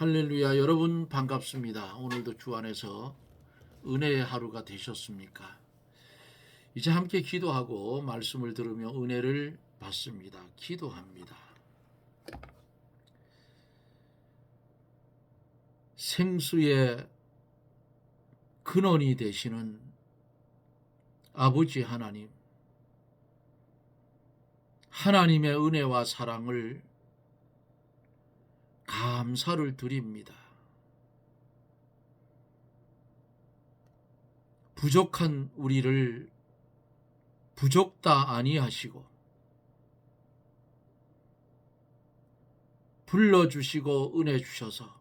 할렐루야. 여러분 반갑습니다. 오늘도 주 안에서 은혜의 하루가 되셨습니까? 이제 함께 기도하고 말씀을 들으며 은혜를 받습니다. 기도합니다. 생수의 근원이 되시는 아버지 하나님, 하나님의 은혜와 사랑을 감사를 드립니다. 부족한 우리를 부족다 아니하시고 불러주시고 은혜 주셔서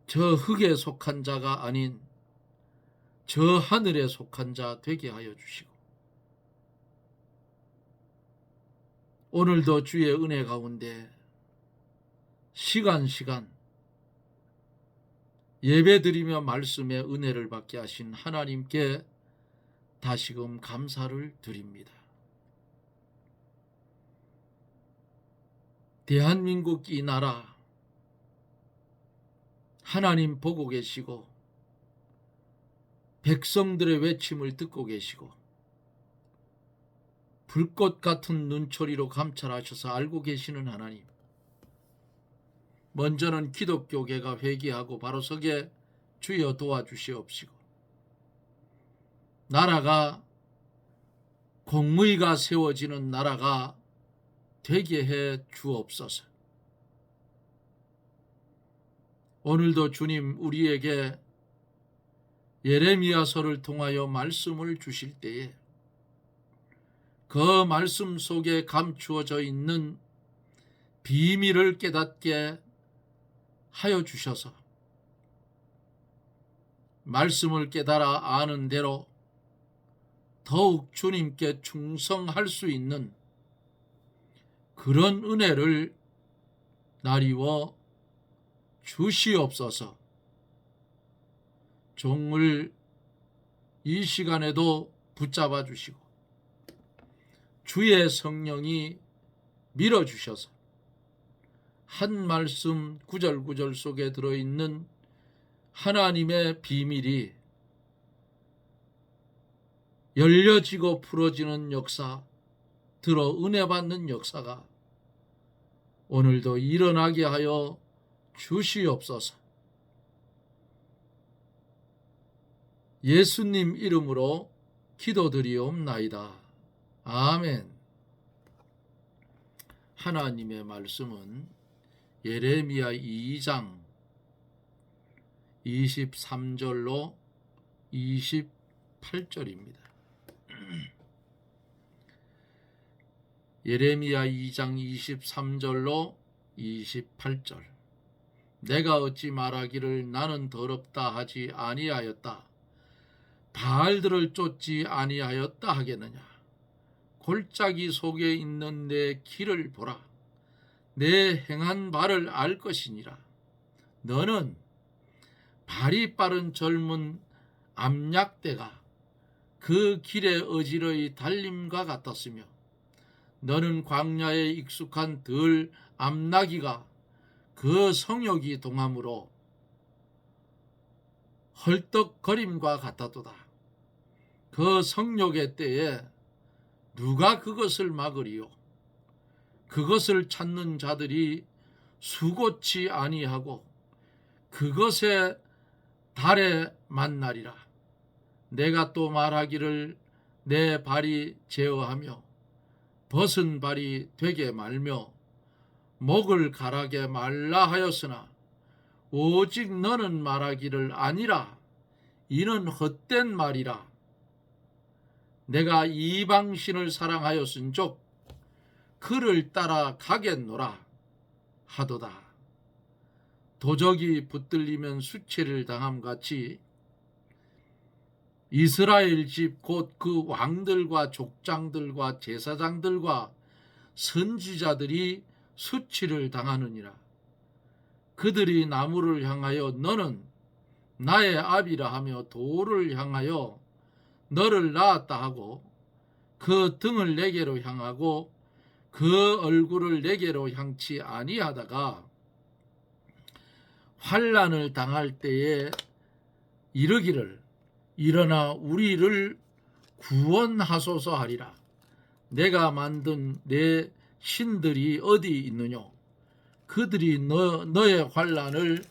저 흙에 속한 자가 아닌 저 하늘에 속한 자 되게 하여 주시고 오늘도 주의 은혜 가운데 시간 예배드리며 말씀의 은혜를 받게 하신 하나님께 다시금 감사를 드립니다. 대한민국 이 나라 하나님 보고 계시고 백성들의 외침을 듣고 계시고 불꽃 같은 눈초리로 감찰하셔서 알고 계시는 하나님, 먼저는 기독교계가 회개하고 바로 서게 주여 도와주시옵시고 나라가 공의가 세워지는 나라가 되게 해 주옵소서. 오늘도 주님 우리에게 예레미야서를 통하여 말씀을 주실 때에 그 말씀 속에 감추어져 있는 비밀을 깨닫게 하여 주셔서 말씀을 깨달아 아는 대로 더욱 주님께 충성할 수 있는 그런 은혜를 나리워 주시옵소서. 종을 이 시간에도 붙잡아 주시고 주의 성령이 밀어주셔서 한 말씀 구절구절 속에 들어있는 하나님의 비밀이 열려지고 풀어지는 역사, 들어 은혜 받는 역사가 오늘도 일어나게 하여 주시옵소서. 예수님 이름으로 기도드리옵나이다. 아멘. 하나님의 말씀은 예레미야 2장 23절로 28절입니다. 예레미야 2장 23절로 28절. 내가 어찌 말하기를 나는 더럽다 하지 아니하였다. 바알들을 쫓지 아니하였다 하겠느냐. 골짜기 속에 있는 내 길을 보라. 내 행한 바를 알 것이니라. 너는 발이 빠른 젊은 암약대가 그 길에 어지러이 달림과 같았으며 너는 광야에 익숙한 덜 암나기가 그 성욕이 동함으로 헐떡거림과 같았도다. 그 성욕의 때에 누가 그것을 막으리요? 그것을 찾는 자들이 수고치 아니하고 그것의 달에 만나리라. 내가 또 말하기를 내 발이 제어하며 벗은 발이 되게 말며 목을 가라게 말라 하였으나 오직 너는 말하기를 아니라 이는 헛된 말이라. 내가 이방신을 사랑하였은즉 그를 따라 가겠노라 하도다. 도적이 붙들리면 수치를 당함같이 이스라엘 집 곧 그 왕들과 족장들과 제사장들과 선지자들이 수치를 당하느니라. 그들이 나무를 향하여 너는 나의 아비라 하며 돌을 향하여 너를 낳았다 하고 그 등을 내게로 향하고 그 얼굴을 내게로 향치 아니하다가 환난을 당할 때에 이르기를 일어나 우리를 구원하소서 하리라. 내가 만든 내 신들이 어디 있느뇨? 그들이 너의 환난을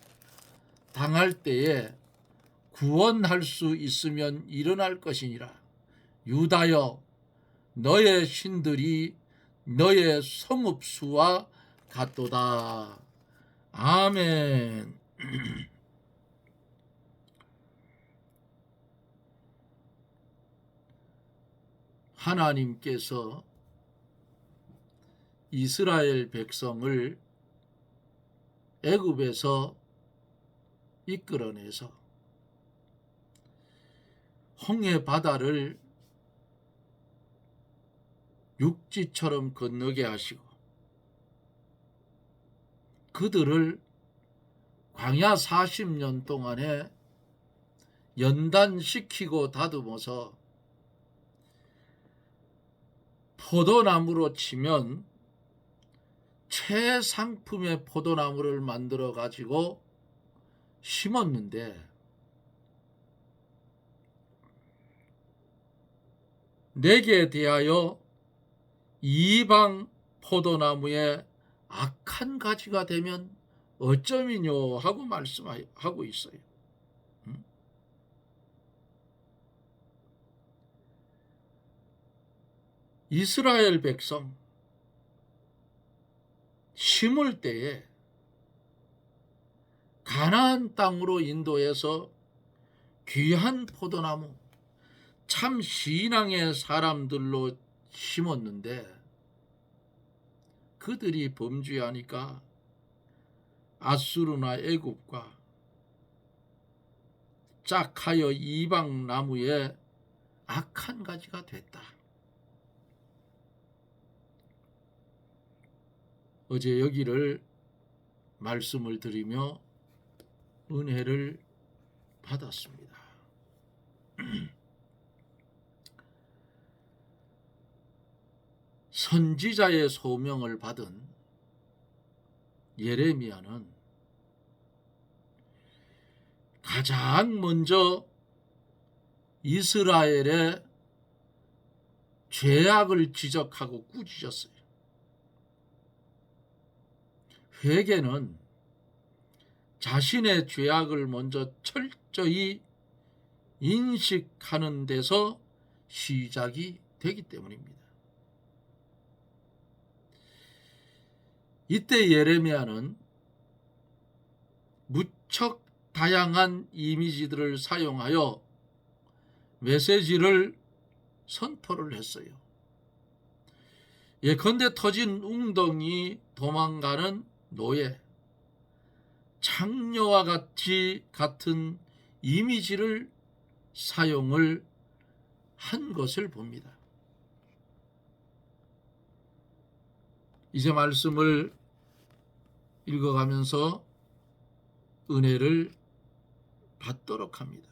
당할 때에 구원할 수 있으면 일어날 것이니라. 유다여, 너의 신들이 너의 성읍수와 같도다. 아멘. 하나님께서 이스라엘 백성을 애굽에서 이끌어내서 홍해 바다를 육지처럼 건너게 하시고 그들을 광야 40년 동안에 연단시키고 다듬어서 포도나무로 치면 최상품의 포도나무를 만들어 가지고 심었는데 내게 대하여 이방 포도나무에 악한 가지가 되면 어쩌미뇨 하고 말씀하고 있어요. 이스라엘 백성 심을 때에 가나안 땅으로 인도해서 귀한 포도나무 참 신앙의 사람들로 심었는데 그들이 범죄하니까 아수르나 애굽과 짝하여 이방 나무에 악한 가지가 됐다. 어제 여기를 말씀을 드리며 은혜를 받았습니다. 선지자의 소명을 받은 예레미야는 가장 먼저 이스라엘의 죄악을 지적하고 꾸짖었어요. 회개는 자신의 죄악을 먼저 철저히 인식하는 데서 시작이 되기 때문입니다. 이때 예레미야는 무척 다양한 이미지들을 사용하여 메시지를 선포를 했어요. 예컨대 터진 웅덩이 도망가는 노예, 창녀와 같은 이미지를 사용을 한 것을 봅니다. 이제 말씀을 읽어가면서 은혜를 받도록 합니다.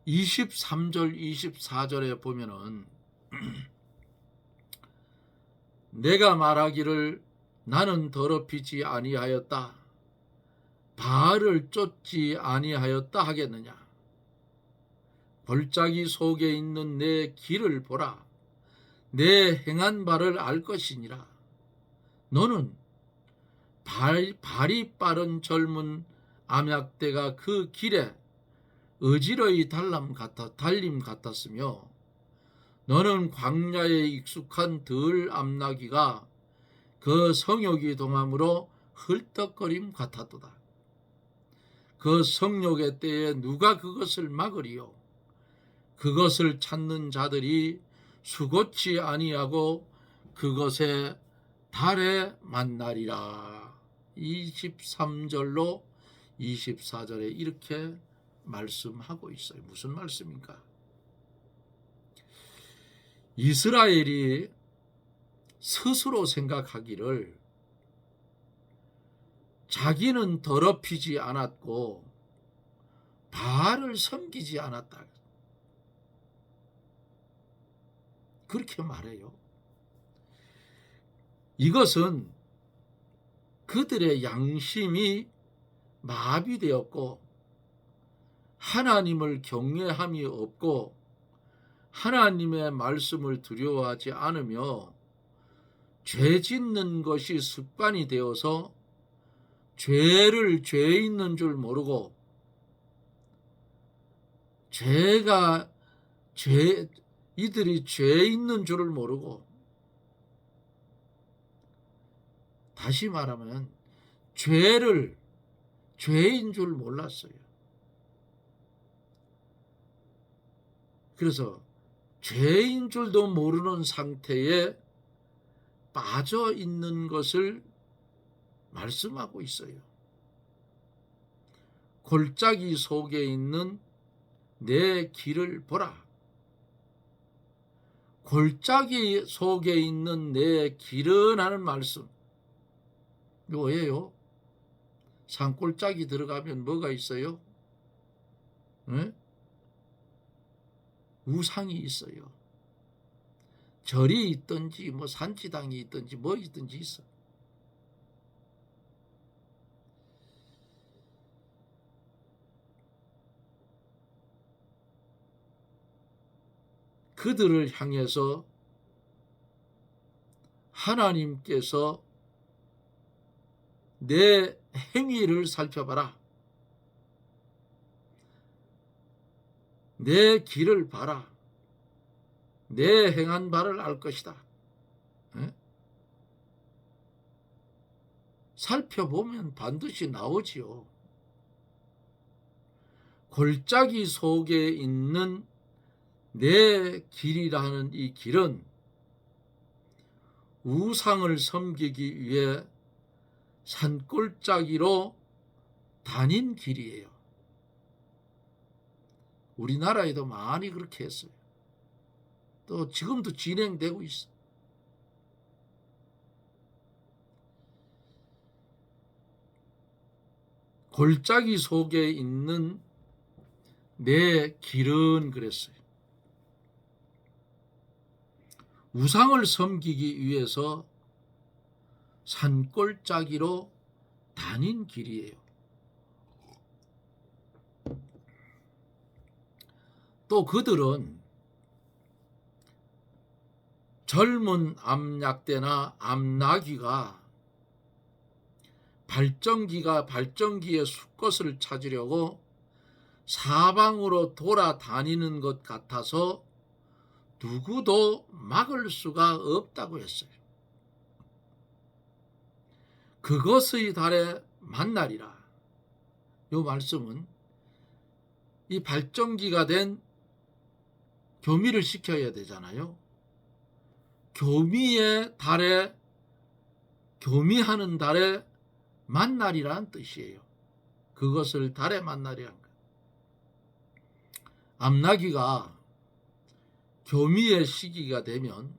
23절 24절에 보면은 내가 말하기를 나는 더럽히지 아니하였다, 바알을 쫓지 아니하였다 하겠느냐. 골짜기 속에 있는 내 길을 보라. 내 행한 바를 알 것이니라. 너는 발이 빠른 젊은 암약대가 그 길에 어지러이 달림 같았으며 너는 광야에 익숙한 덜 암나기가 그 성욕이 동함으로 헐떡거림 같았도다. 그 성욕의 때에 누가 그것을 막으리요? 그것을 찾는 자들이 수고치 아니하고 그것에 달에 만나리라. 23절로 24절에 이렇게 말씀하고 있어요. 무슨 말씀입니까? 이스라엘이 스스로 생각하기를 자기는 더럽히지 않았고 바알을 섬기지 않았다. 그렇게 말해요. 이것은 그들의 양심이 마비되었고 하나님을 경외함이 없고 하나님의 말씀을 두려워하지 않으며 죄 짓는 것이 습관이 되어서 죄를 죄 있는 줄 모르고 이들이 죄 있는 줄을 모르고, 다시 말하면 죄를 죄인 줄 몰랐어요. 그래서 죄인 줄도 모르는 상태에 빠져 있는 것을 말씀하고 있어요. 골짜기 속에 있는 내 길을 보라. 골짜기 속에 있는 내 길은 하는 말씀. 뭐예요? 산골짜기 들어가면 뭐가 있어요? 네? 우상이 있어요. 절이 있든지 뭐 산지당이 있든지 뭐 있든지 있어. 그들을 향해서 하나님께서 내 행위를 살펴봐라. 내 길을 봐라. 내 행한 바를 알 것이다. 에? 살펴보면 반드시 나오지요. 골짜기 속에 있는 내 길이라는 이 길은 우상을 섬기기 위해 산골짜기로 다닌 길이에요. 우리나라에도 많이 그렇게 했어요. 또 지금도 진행되고 있어. 골짜기 속에 있는 내 길은 그랬어요. 우상을 섬기기 위해서 산골짜기로 다닌 길이에요. 또 그들은 젊은 암약대나 암나귀가 발정기의 수컷을 찾으려고 사방으로 돌아다니는 것 같아서 누구도 막을 수가 없다고 했어요. 그것의 달에 만나리라. 이 말씀은 이 발정기가 된 교미를 시켜야 되잖아요. 교미의 달에, 교미하는 달에 만나리라는 뜻이에요. 그것을 달에 만나리란 것. 암나귀가 교미의 시기가 되면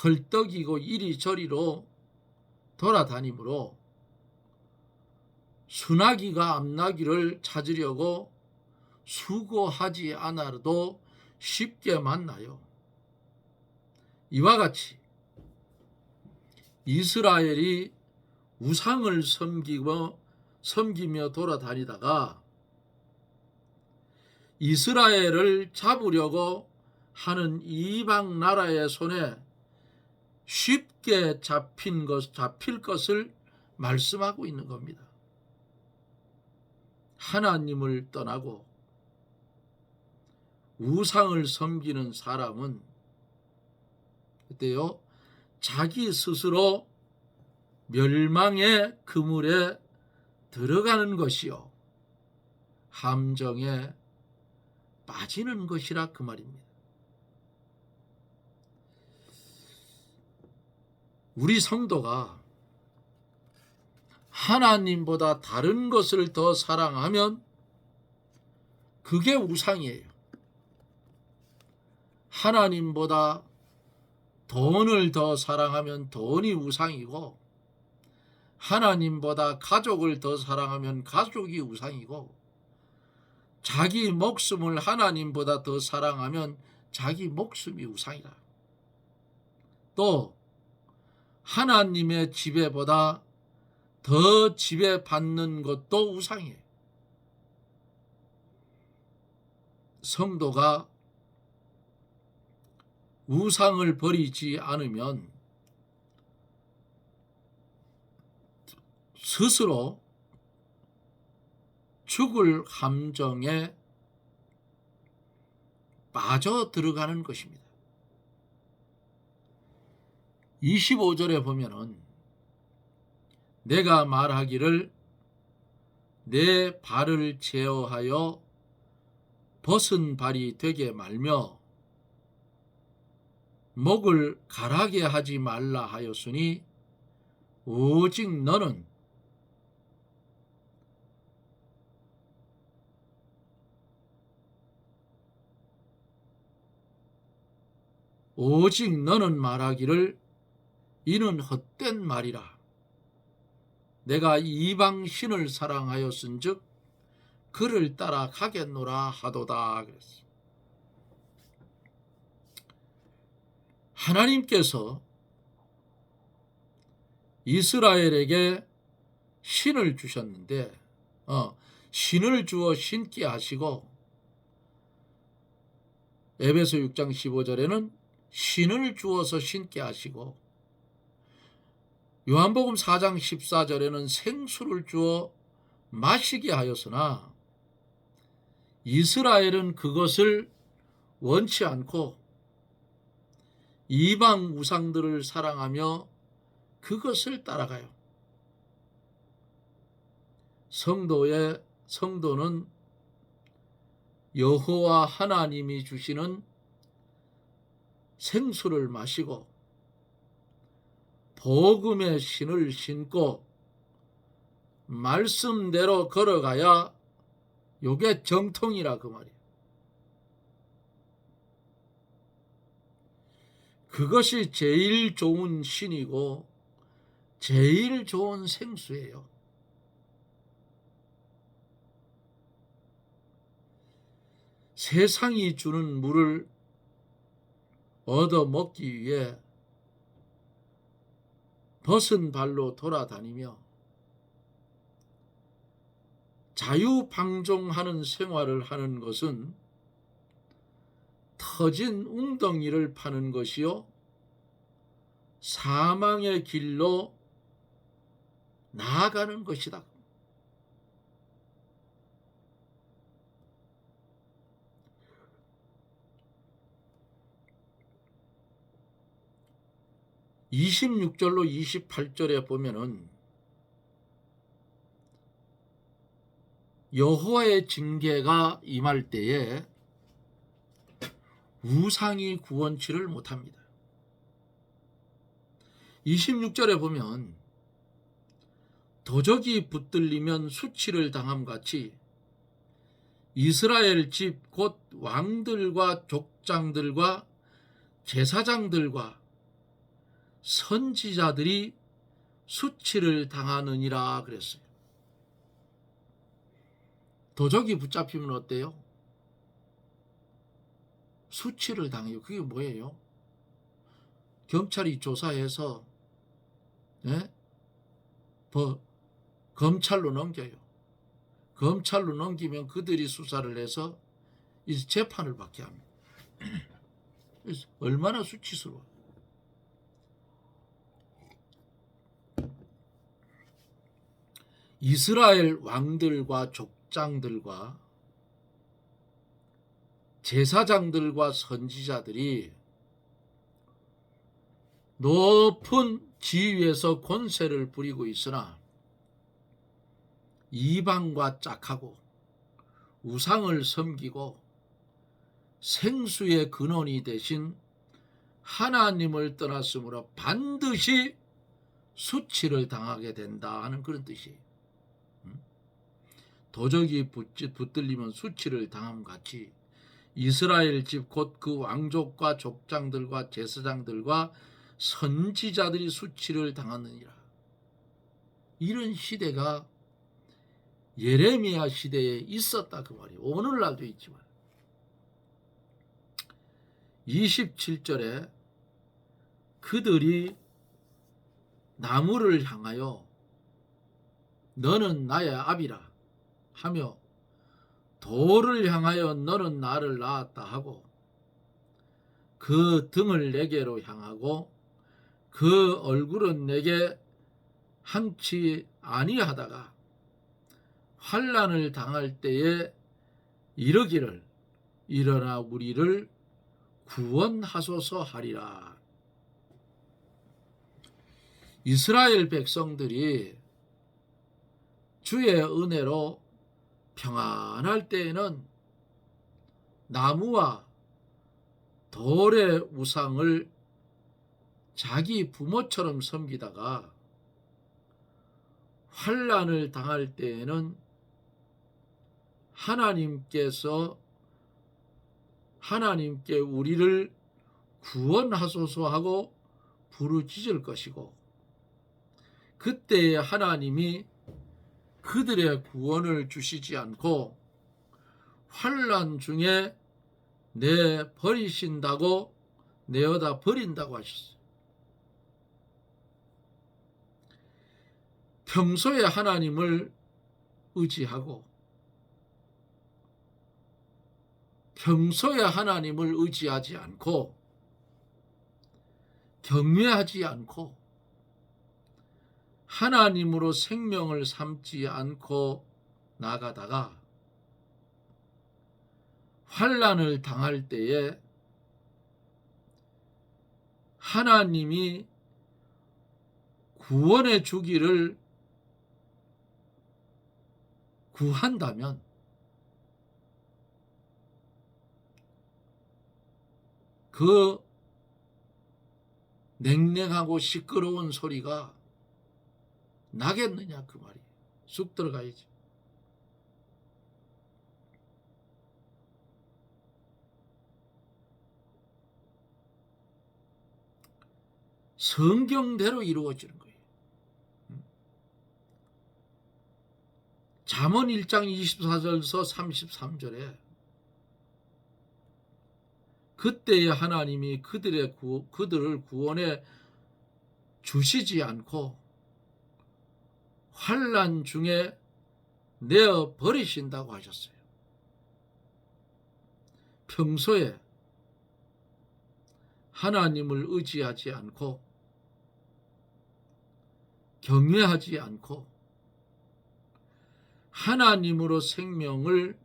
헐떡이고 이리저리로 돌아다니므로 순나귀가 암나귀를 찾으려고 수고하지 않아도 쉽게 만나요. 이와 같이 이스라엘이 우상을 섬기며 돌아다니다가 이스라엘을 잡으려고 하는 이방 나라의 손에 쉽게 잡힐 것을 말씀하고 있는 겁니다. 하나님을 떠나고 우상을 섬기는 사람은 그때요, 자기 스스로 멸망의 그물에 들어가는 것이요, 함정에 빠지는 것이라 그 말입니다. 우리 성도가 하나님보다 다른 것을 더 사랑하면 그게 우상이에요. 하나님보다 돈을 더 사랑하면 돈이 우상이고, 하나님보다 가족을 더 사랑하면 가족이 우상이고, 자기 목숨을 하나님보다 더 사랑하면 자기 목숨이 우상이라. 또 하나님의 지배보다 더 지배받는 것도 우상이에요. 성도가 우상을 버리지 않으면 스스로 죽을 함정에 빠져 들어가는 것입니다. 25절에 보면은 내가 말하기를 내 발을 제어하여 벗은 발이 되게 말며 목을 가라게 하지 말라 하였으니 오직 너는 말하기를 이는 헛된 말이라. 내가 이방 신을 사랑하였은즉 그를 따라 가겠노라 하도다 그랬어요. 하나님께서 이스라엘에게 신을 주셨는데 신을 주어 신게 하시고 에베소 6장 15절에는 신을 주어서 신게 하시고 요한복음 4장 14절에는 생수를 주어 마시게 하였으나 이스라엘은 그것을 원치 않고 이방 우상들을 사랑하며 그것을 따라가요. 성도는 여호와 하나님이 주시는 생수를 마시고 복음의 신을 신고 말씀대로 걸어가야 요게 정통이라 그 말이에요. 그것이 제일 좋은 신이고 제일 좋은 생수예요. 세상이 주는 물을 얻어 먹기 위해 벗은 발로 돌아다니며 자유방종하는 생활을 하는 것은 터진 웅덩이를 파는 것이요 사망의 길로 나아가는 것이다. (26절로 28절에) 보면은 여호와의 징계가 임할 때에 우상이 구원치를 못합니다. 26절에 보면 도적이 붙들리면 수치를 당함같이 이스라엘 집 곧 왕들과 족장들과 제사장들과 선지자들이 수치를 당하느니라 그랬어요. 도적이 붙잡히면 어때요? 수치를 당해요. 그게 뭐예요? 경찰이 조사해서 검찰로 넘겨요. 검찰로 넘기면 그들이 수사를 해서 이제 재판을 받게 합니다. 얼마나 수치스러워. 이스라엘 왕들과 족장들과 제사장들과 선지자들이 높은 지위에서 권세를 부리고 있으나 이방과 짝하고 우상을 섬기고 생수의 근원이 되신 하나님을 떠났으므로 반드시 수치를 당하게 된다 하는 그런 뜻이에요. 도적이 붙들리면 수치를 당함같이 이스라엘 집 곧 그 왕족과 족장들과 제사장들과 선지자들이 수치를 당하느니라. 이런 시대가 예레미야 시대에 있었다 그 말이에요. 오늘날도 있지만 27절에 그들이 나무를 향하여 너는 나의 아비라 하며 돌을 향하여 너는 나를 낳았다 하고 그 등을 내게로 향하고 그 얼굴은 내게 항치 아니하다가 환난을 당할 때에 이르기를 일어나 우리를 구원하소서 하리라. 이스라엘 백성들이 주의 은혜로 평안할 때에는 나무와 돌의 우상을 자기 부모처럼 섬기다가 환난을 당할 때에는 하나님께 우리를 구원하소서 하고 부르짖을 것이고 그때에 하나님이 그들의 구원을 주시지 않고 환난 중에 내어다 버린다고 하셨어요. 평소에 하나님을 의지하고 평소에 하나님을 의지하지 않고 경외하지 않고 하나님으로 생명을 삼지 않고 나가다가 환난을 당할 때에 하나님이 구원해 주기를 구한다면 그 냉랭하고 시끄러운 소리가 나겠느냐 그 말이. 쑥 들어가야지. 성경대로 이루어지는 거예요. 잠언 1장 24절에서 33절에 그때에 하나님이 그들을 구원해 주시지 않고 환난 중에 내어 버리신다고 하셨어요. 평소에 하나님을 의지하지 않고 경외하지 않고 하나님으로 생명을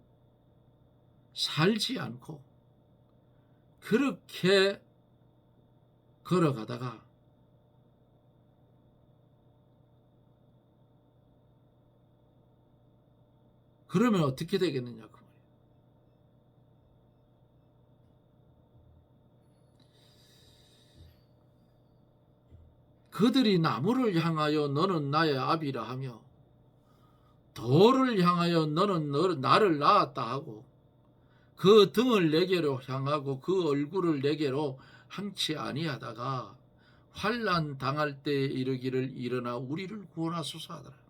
살지 않고 그렇게 걸어가다가 그러면 어떻게 되겠느냐 그 말이에요. 그들이 나무를 향하여 너는 나의 아비라 하며 돌을 향하여 너는 나를 낳았다 하고 그 등을 내게로 향하고 그 얼굴을 내게로 항치 아니하다가 환난 당할 때에 이르기를 일어나 우리를 구원하소서 하더라.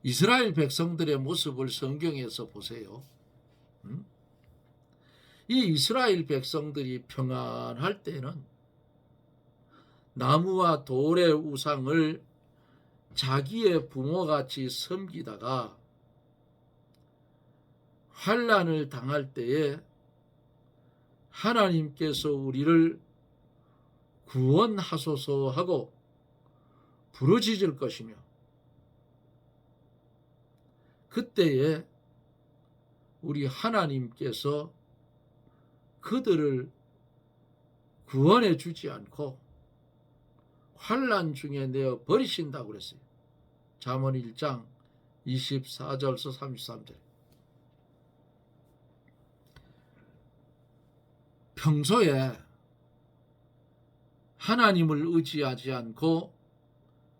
이스라엘 백성들의 모습을 성경에서 보세요. 이 이스라엘 백성들이 평안할 때는 나무와 돌의 우상을 자기의 부모같이 섬기다가 환난을 당할 때에 하나님께서 우리를 구원하소서 하고 부르짖을 것이며 그때에 우리 하나님께서 그들을 구원해 주지 않고 환난 중에 내어 버리신다고 그랬어요. 잠언 1장 24절에서 33절. 평소에 하나님을 의지하지 않고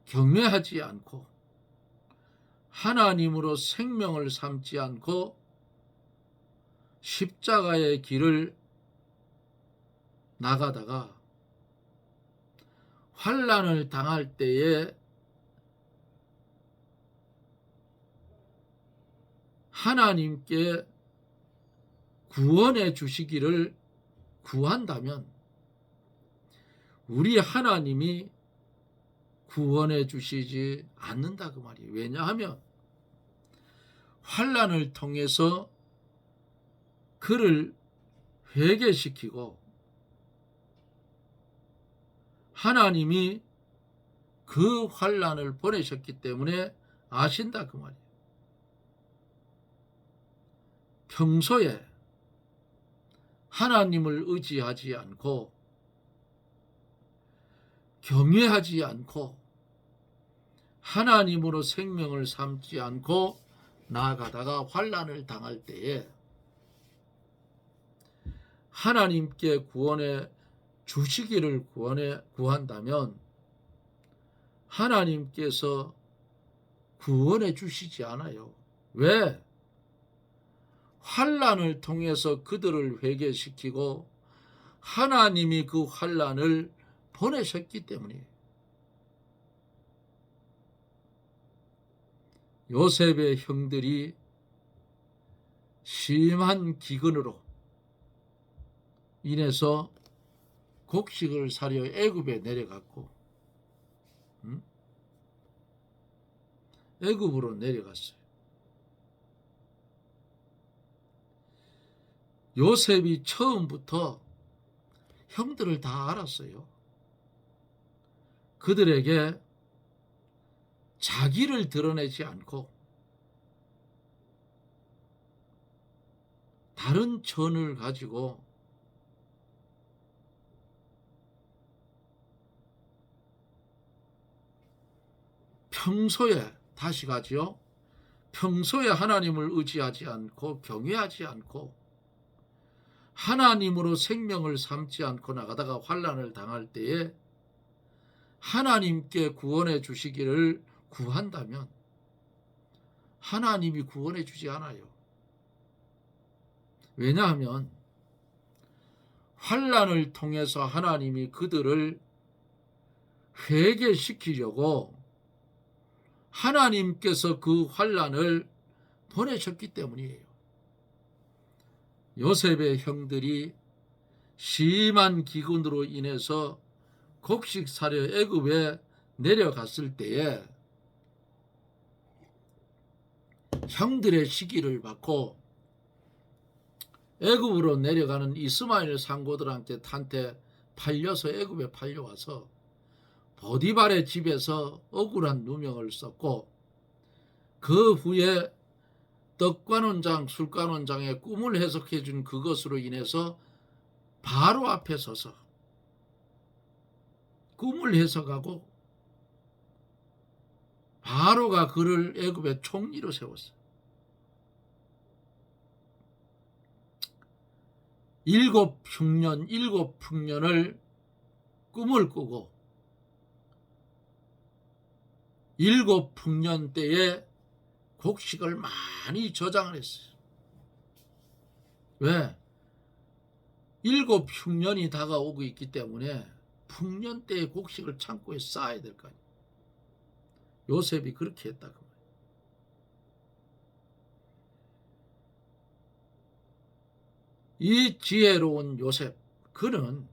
경외하지 않고 하나님으로 생명을 삼지 않고 십자가의 길을 나가다가 환난을 당할 때에 하나님께 구원해 주시기를 구한다면 우리 하나님이 구원해 주시지 않는다 그 말이에요. 왜냐하면 환난을 통해서 그를 회개시키고 하나님이 그 환난을 보내셨기 때문에 아신다 그 말이에요. 평소에 하나님을 의지하지 않고 경외하지 않고 하나님으로 생명을 삼지 않고 나아가다가 환난을 당할 때에 하나님께 구원해 주시기를 구한다면 하나님께서 구원해 주시지 않아요. 왜? 환난을 통해서 그들을 회개시키고 하나님이 그 환난을 보내셨기 때문이에요. 요셉의 형들이 심한 기근으로 인해서 곡식을 사려 애굽에 내려갔고 애굽으로 내려갔어요. 요셉이 처음부터 형들을 다 알았어요. 그들에게 자기를 드러내지 않고 다른 천을 가지고 평소에 다시 가지요. 평소에 하나님을 의지하지 않고 경외하지 않고 하나님으로 생명을 삼지 않고 나가다가 환난을 당할 때에 하나님께 구원해 주시기를 구한다면 하나님이 구원해 주지 않아요. 왜냐하면 환난을 통해서 하나님이 그들을 회개시키려고 하나님께서 그 환난을 보내셨기 때문이에요. 요셉의 형들이 심한 기근으로 인해서 곡식 사려 애굽에 내려갔을 때에 형들의 시기를 받고 애굽으로 내려가는 이스마엘 상고들한테 팔려서 애굽에 팔려와서 보디발의 집에서 억울한 누명을 썼고 그 후에 떡관원장, 술관원장의 꿈을 해석해 준 그것으로 인해서 바로 앞에 서서 꿈을 해석하고 바로가 그를 애굽의 총리로 세웠어요. 7흉년을 꿈을 꾸고 7흉년 때에 곡식을 많이 저장을 했어요. 왜? 7흉년이 다가오고 있기 때문에 풍년 때의 곡식을 창고에 쌓아야 될 거 아니에요. 요셉이 그렇게 했다고. 이 지혜로운 요셉, 그는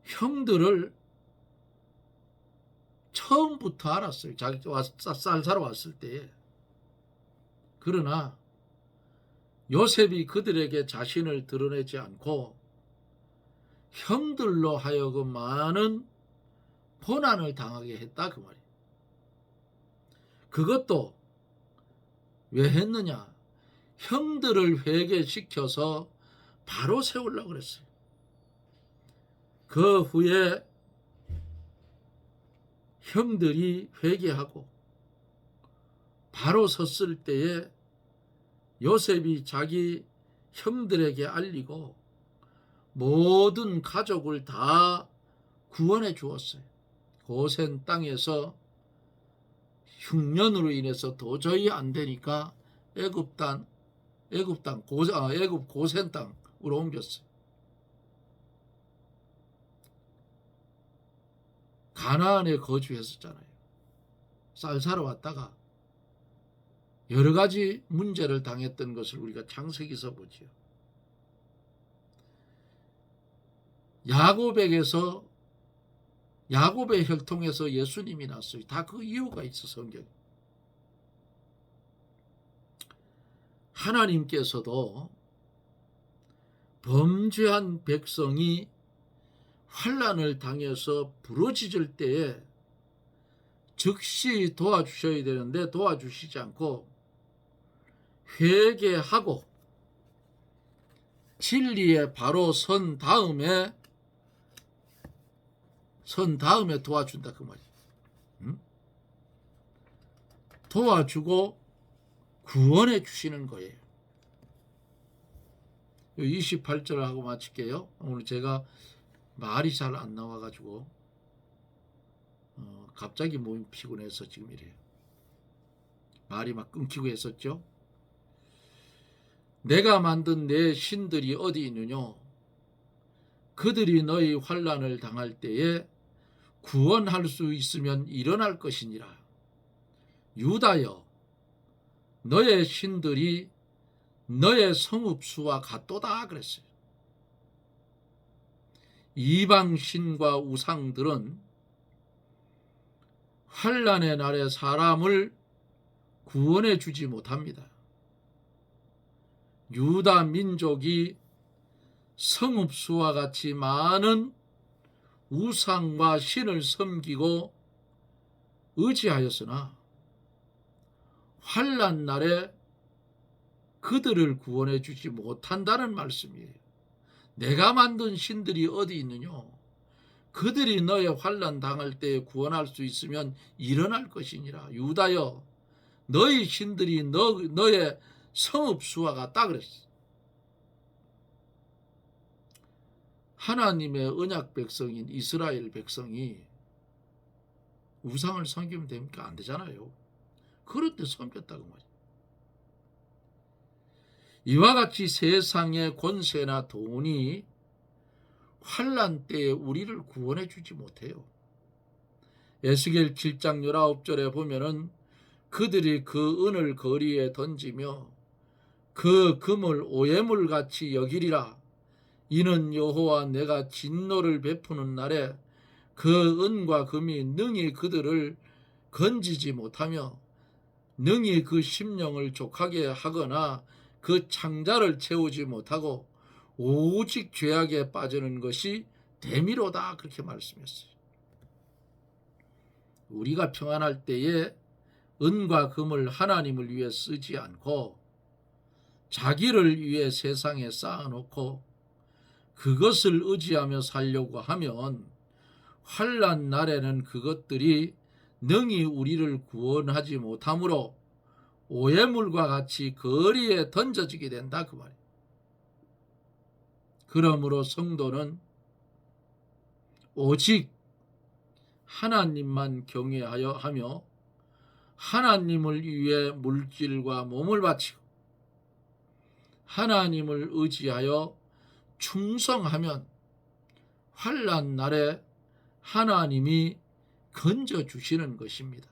형들을 처음부터 알았어요. 자기가 쌀 사러 왔을 때에. 그러나 요셉이 그들에게 자신을 드러내지 않고 형들로 하여금 많은 고난을 당하게 했다 그 말이에요. 그것도 왜 했느냐? 형들을 회개시켜서 바로 세우려고 그랬어요. 그 후에 형들이 회개하고 바로 섰을 때에 요셉이 자기 형들에게 알리고 모든 가족을 다 구원해 주었어요. 고센 땅에서 흉년으로 인해서 도저히 안 되니까 애굽 고센 땅으로 옮겼어요. 가나안에 거주했었잖아요. 쌀 사러 왔다가 여러 가지 문제를 당했던 것을 우리가 창세기에서 보지요. 야곱의 혈통에서 예수님이 났어요. 다 그 이유가 있어 성경에. 하나님께서도 범죄한 백성이 환난을 당해서 부러지질 때에 즉시 도와주셔야 되는데 도와주시지 않고 회개하고 진리에 바로 선 다음에 도와준다 그 말이에요. 응? 도와주고 구원해 주시는 거예요. 28절을 하고 마칠게요. 오늘 제가 말이 잘 안 나와가지고 갑자기 몸이 피곤해서 지금 이래요. 말이 막 끊기고 했었죠. 내가 만든 내 신들이 어디 있느냐? 그들이 너희 환난을 당할 때에 구원할 수 있으면 일어날 것이니라. 유다여, 너의 신들이 너의 성읍수와 같도다 그랬어요. 이방 신과 우상들은 환난의 날에 사람을 구원해 주지 못합니다. 유다 민족이 성읍수와 같이 많은 우상과 신을 섬기고 의지하였으나 환난 날에 그들을 구원해 주지 못한다는 말씀이에요. 내가 만든 신들이 어디 있느냐? 그들이 너의 환난 당할 때에 구원할 수 있으면 일어날 것이니라. 유다여, 너희 신들이 너의 성읍수와 같다 그랬어. 하나님의 언약 백성인 이스라엘 백성이 우상을 섬기면 됩니까? 안 되잖아요. 그런데 섬겼다고 말이에요. 이와 같이 세상의 권세나 돈이 환난 때에 우리를 구원해 주지 못해요. 에스겔 7장 19절에 보면은 그들이 그 은을 거리에 던지며 그 금을 오해물같이 여기리라. 이는 여호와 내가 진노를 베푸는 날에 그 은과 금이 능히 그들을 건지지 못하며 능히 그 심령을 족하게 하거나 그 창자를 채우지 못하고 오직 죄악에 빠지는 것이 대미로다 그렇게 말씀했어요. 우리가 평안할 때에 은과 금을 하나님을 위해 쓰지 않고 자기를 위해 세상에 쌓아놓고 그것을 의지하며 살려고 하면 환난 날에는 그것들이 능히 우리를 구원하지 못하므로 오해물과 같이 거리에 던져지게 된다 그 말이에요. 그러므로 성도는 오직 하나님만 경외하여 하며 하나님을 위해 물질과 몸을 바치고 하나님을 의지하여 충성하면 환난 날에 하나님이 건져주시는 것입니다.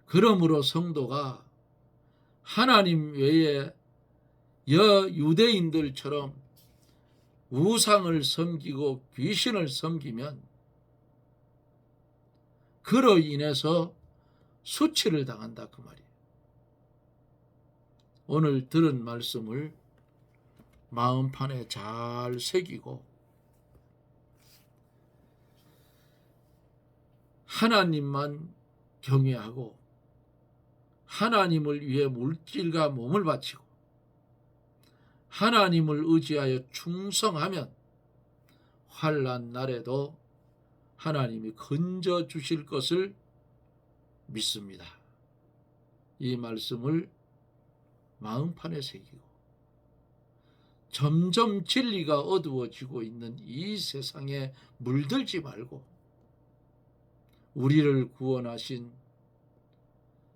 그러므로 성도가 하나님 외에 유대인들처럼 우상을 섬기고 귀신을 섬기면 그로 인해서 수치를 당한다 그 말이에요. 오늘 들은 말씀을 마음판에 잘 새기고 하나님만 경외하고 하나님을 위해 물질과 몸을 바치고 하나님을 의지하여 충성하면 환난 날에도 하나님이 건져 주실 것을 믿습니다. 이 말씀을 마음판에 새기고 점점 진리가 어두워지고 있는 이 세상에 물들지 말고 우리를 구원하신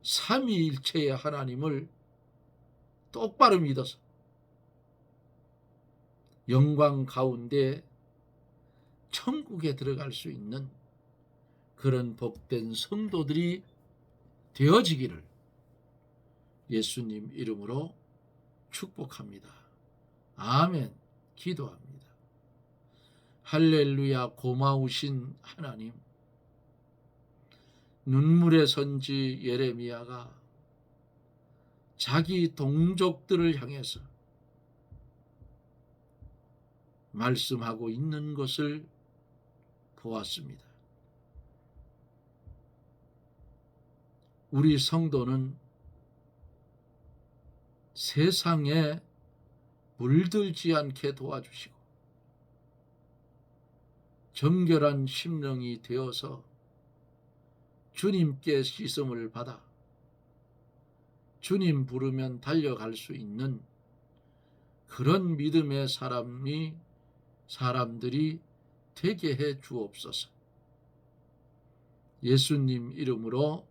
삼위일체의 하나님을 똑바로 믿어서 영광 가운데 천국에 들어갈 수 있는 그런 복된 성도들이 되어지기를 예수님 이름으로 축복합니다. 아멘. 기도합니다. 할렐루야. 고마우신 하나님, 눈물의 선지 예레미야가 자기 동족들을 향해서 말씀하고 있는 것을 보았습니다. 우리 성도는 세상에 물들지 않게 도와주시고 정결한 심령이 되어서 주님께 씻음을 받아 주님 부르면 달려갈 수 있는 그런 믿음의 사람들이 되게 해 주옵소서. 예수님 이름으로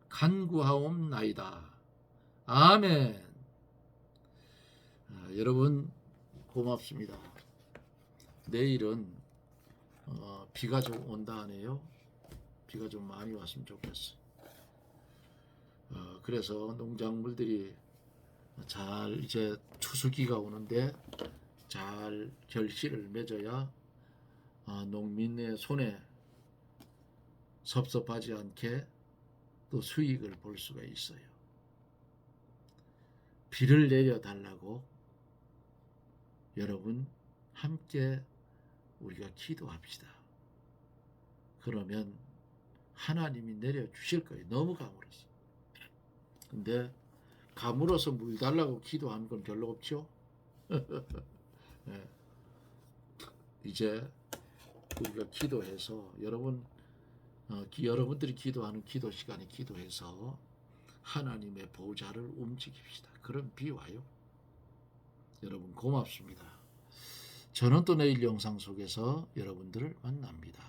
간구하옵나이다. 아멘. 여러분 고맙습니다. 내일은 비가 좀 온다 하네요. 비가 좀 많이 왔으면 좋겠어. 그래서 농작물들이 잘 이제 추수기가 오는데 잘 결실을 맺어야 농민의 손에 섭섭하지 않게 또 수익을 볼 수가 있어요. 비를 내려달라고 여러분 함께 우리가 기도합시다. 그러면 하나님이 내려주실 거예요. 너무 가물어서. 근데 가물어서 물 달라고 기도하는 건 별로 없죠. 네. 이제 우리가 기도해서 여러분들이 기도하는 기도 시간에 기도해서 하나님의 보좌를 움직입시다. 그럼 비 와요. 여러분 고맙습니다. 저는 또 내일 영상 속에서 여러분들을 만납니다.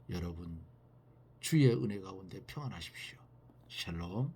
여러분 주의 은혜 가운데 평안하십시오. 샬롬.